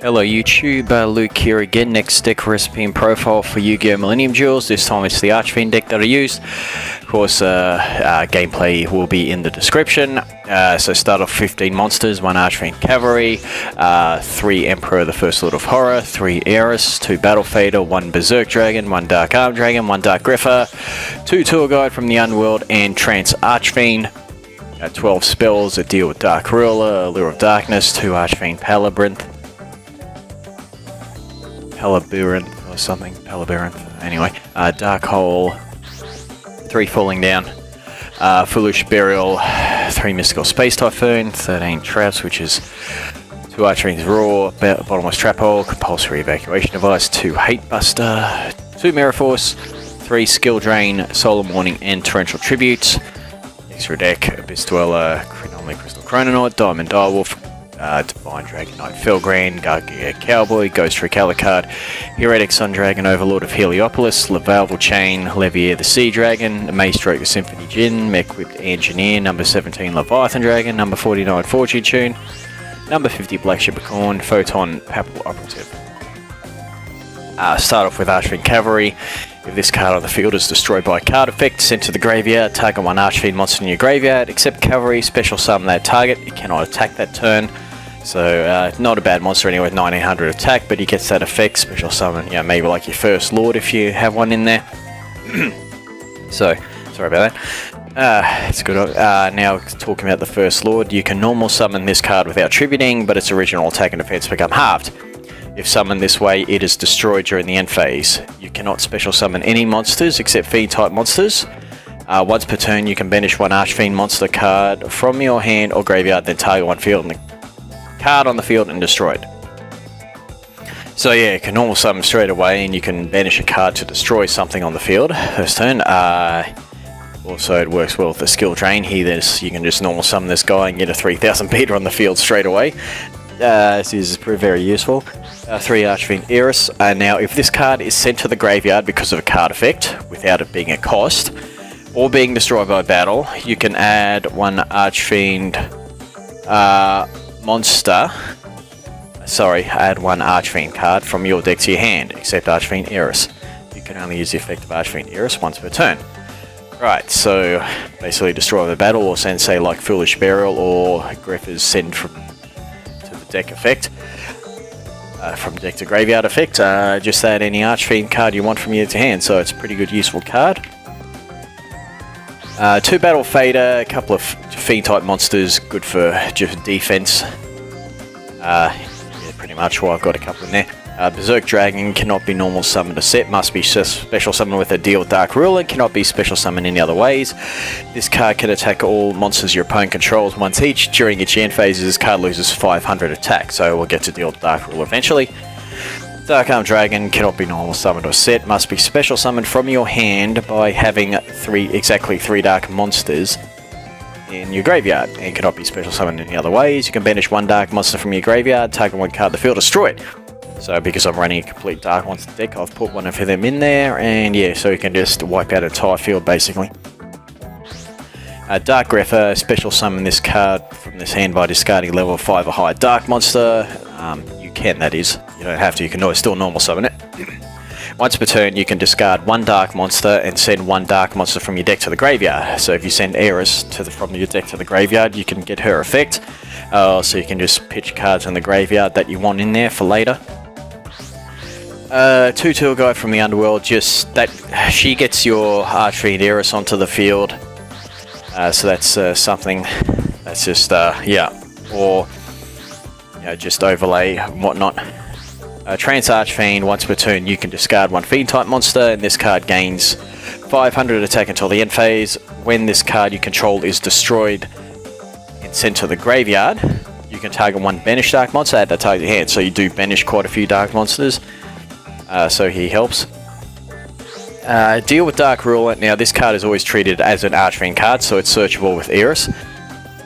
Hello YouTube, Luke here again. Next deck recipe and profile for Yu-Gi-Oh! Millennium Duels. This time it's the Archfiend deck that I used. Of course, gameplay will be in the description. So start off 15 monsters, 1 Archfiend Cavalry, 3 Emperor the First Lord of Horror, 3 Eris, 2 Battle Fader, 1 Berserk Dragon, 1 Dark Arm Dragon, 1 Dark Griffer, 2 Tour Guide from the Underworld, and Trance Archfiend. 12 spells that deal with Dark Ruler, Allure of Darkness, 2 Archfiend Palabyrinth or something, Palabyrinth, anyway, Dark Hole, 3 Falling Down, Foolish Burial, 3 Mystical Space Typhoon, 13 Traps, which is 2 Archfiend's Roar, Bottomless Trap Hole, Compulsory Evacuation Device, 2 Hate Buster, 2 Mirror Force, 3 Skill Drain, Solar Warning, and Torrential Tributes. Extra deck, Abyss Dweller, Anomaly Crystal Chrononaut, Diamond Direwolf, Divine Dragon Knight Felgrand, Gargia Cowboy, Ghost Recalcard, Heretic Sun Dragon, Overlord of Heliopolis, Lavalval Chain, Levier the Sea Dragon, Maestroke the Symphony Djinn, Mech-Whipped Engineer, number 17 Leviathan Dragon, number 49 Fortune Tune, number 50 Black Ship of Corn, Photon Papal Operative. Start off with Archfiend Cavalry. If this card on the field is destroyed by a card effect, sent to the graveyard, target 1 Archfiend monster in your graveyard, except Cavalry, special summon that target, it cannot attack that turn. So, not a bad monster anyway with 1900 attack, but he gets that effect, special summon, maybe like your First Lord if you have one in there. So, sorry about that. It's good. Now, talking about the First Lord, you can normal summon this card without tributing, but its original attack and defense become halved. If summoned this way, it is destroyed during the end phase. You cannot special summon any monsters except Fiend-type monsters. Once per turn, you can banish 1 Archfiend monster card from your hand or graveyard, then target 1 field and the card on the field and destroy it. So yeah, you can normal summon straight away, and you can banish a card to destroy something on the field first turn. Also, it works well with the skill drain here. You can just normal summon this guy and get a 3000 beater on the field straight away. This is very useful. 3 Archfiend Eris. Now, if this card is sent to the graveyard because of a card effect, without it being a cost, or being destroyed by battle, you can add 1 Archfiend add 1 Archfiend card from your deck to your hand, except Archfiend Eris. You can only use the effect of Archfiend Eris once per turn. Right, so basically destroy the battle, or send, say, like Foolish Burial or Griffer's send to the deck effect. From deck to graveyard effect, just add any Archfiend card you want from your to hand, so it's a pretty good useful card. 2 Battle Fader, a couple of Fiend type monsters, good for just defense. Yeah, pretty much why I've got a couple in there. Berserk Dragon cannot be normal summoned or set, must be special summoned with a deal with Dark Ruler, cannot be special summoned any other ways. This card can attack all monsters your opponent controls once each. During each end phase, this card loses 500 attack, so we'll get to deal with Dark Ruler eventually. Dark Arm Dragon cannot be normal summoned or set, must be special summoned from your hand by having exactly 3 dark monsters in your graveyard, and cannot be special summoned any other ways. You can banish 1 dark monster from your graveyard, target 1 card on the field, destroy it. So because I'm running a complete Dark Monster deck, I've put 1 of them in there, and yeah, so you can just wipe out an entire field basically. Dark Griffer, special summon this card from this hand by discarding level 5 or higher Dark Monster. You can, that is. You don't have to, you can always still normal summon it. Once per turn, you can discard 1 Dark Monster and send 1 Dark Monster from your deck to the graveyard. So if you send Eris from your deck to the graveyard, you can get her effect. So you can just pitch cards in the graveyard that you want in there for later. 2 Tour Guide from the Underworld, just that she gets your Archfiend Eris onto the field. So that's something that's just, or just overlay and whatnot. Trance Archfiend, once per turn, you can discard 1 Fiend type monster, and this card gains 500 attack until the end phase. When this card you control is destroyed and sent to the graveyard, you can target 1 banished dark monster, add that target to your hand. So you do banish quite a few dark monsters. So he helps. Deal with Dark Ruler. Now this card is always treated as an Archfiend card, so it's searchable with Eris.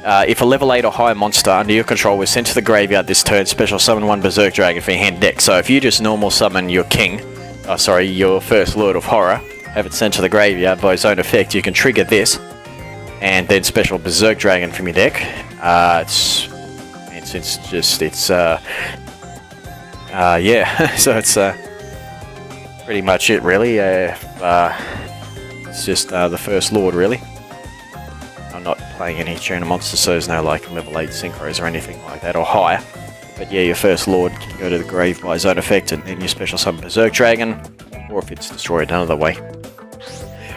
If a level 8 or higher monster under your control was sent to the graveyard this turn, special summon 1 Berserk Dragon for your hand deck. So if you just normal summon your your First Lord of Horror, have it sent to the graveyard by its own effect, you can trigger this, and then special Berserk Dragon from your deck. It's Yeah, so it's pretty much it, really. It's just the First Lord, really. I'm not playing any tuner monsters, so there's no like level 8 synchros or anything like that, or higher. But yeah, your First Lord can go to the grave by zone effect, and then you special summon Berserk Dragon, or if it's destroyed another way.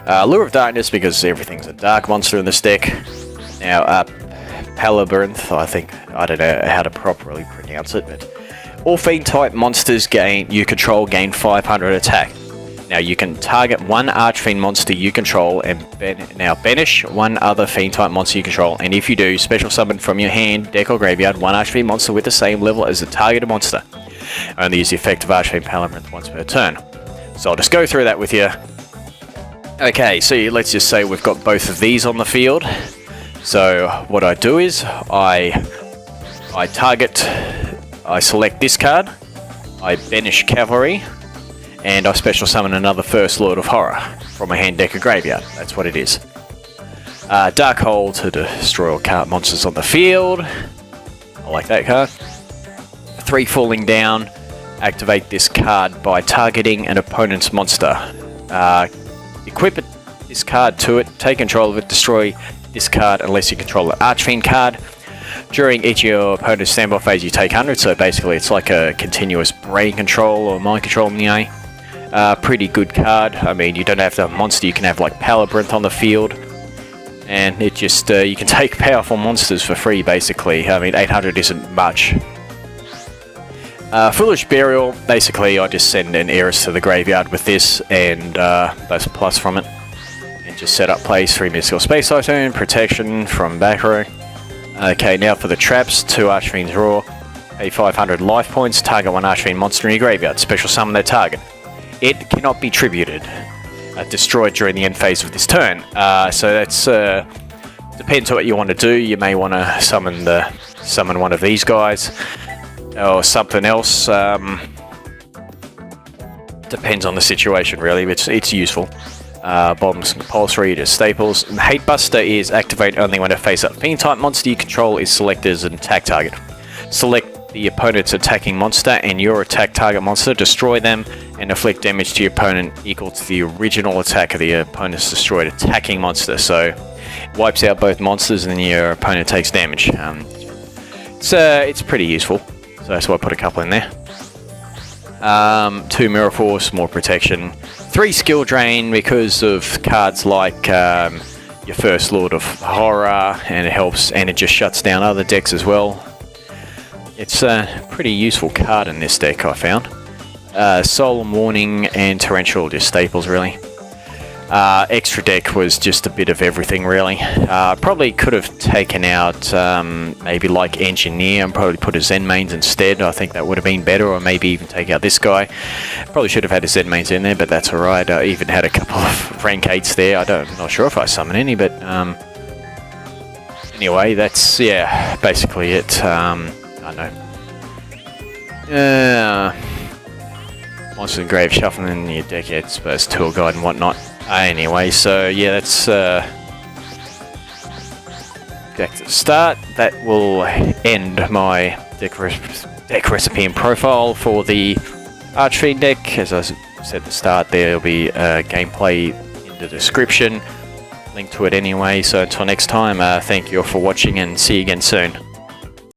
Lure of Darkness, because everything's a dark monster in this deck. Now, Palabyrinth, I don't know how to properly pronounce it, but all Fiend type monsters you control gain 500 attack. Now you can target one Archfiend monster you control and banish one other Fiend type monster you control, and if you do, special summon from your hand, deck or graveyard one Archfiend monster with the same level as the targeted monster. Only use the effect of Archfiend Palabyrinth once per turn. So I'll just go through that with you. Okay, so let's just say we've got both of these on the field. So what I do is I select this card, I banish Cavalry, and I special summon another First Lord of Horror from a hand, deck, or graveyard. That's what it is. Dark Hole to destroy all card monsters on the field. I like that card. 3 falling down. Activate this card by targeting an opponent's monster. Equip this card to it. Take control of it. Destroy this card unless you control an Archfiend card. During each of your opponent's standby phase, you take 100. So basically, it's like a continuous brain control or mind control in the A. Pretty good card. I mean, you don't have to have a monster. You can have like Palabyrinth on the field, and it just you can take powerful monsters for free. Basically, I mean, 800 isn't much. Foolish Burial. Basically, I just send an Heiress to the graveyard with this, and those plus from it, and just set up plays 3 Mystical Space Cyclone, protection from back row. Okay, now for the traps, 2 Archfiends Raw, pay 500 life points, target 1 Archfiend monster in your graveyard, special summon that target. It cannot be tributed, destroyed during the end phase of this turn. So that's depends on what you want to do. You may want to summon one of these guys or something else. Depends on the situation, really. It's useful. Bombs compulsory to staples. And Hate Buster is activate only when a face-up Fiend type monster you control is selected as an attack target. Select the opponent's attacking monster and your attack target monster, destroy them, and inflict damage to your opponent equal to the original attack of the opponent's destroyed attacking monster. So it wipes out both monsters and your opponent takes damage. It's pretty useful. So that's why I put a couple in there. 2 Mirror Force, more protection. 3 Skill Drain because of cards like your First Lord of Horror, and it helps, and it just shuts down other decks as well. It's a pretty useful card in this deck, I found. Solemn Warning and Torrential, just staples, really. Extra deck was just a bit of everything, really. Probably could have taken out maybe like Engineer and probably put a Zen Mains instead. I think that would have been better, or maybe even take out this guy. Probably should have had a Zen Mains in there, but that's alright. I even had a couple of rank 8s there. I'm not sure if I summoned any, but anyway, that's, yeah, basically it. I don't know. Monster Grave shuffling in your deck, yeah, Spurs Tour Guide and whatnot. Anyway, so yeah, that's back to the start. That will end my deck recipe and profile for the Archfiend deck. As I said at the start, there will be gameplay in the description. Link to it anyway. So until next time, thank you all for watching and see you again soon.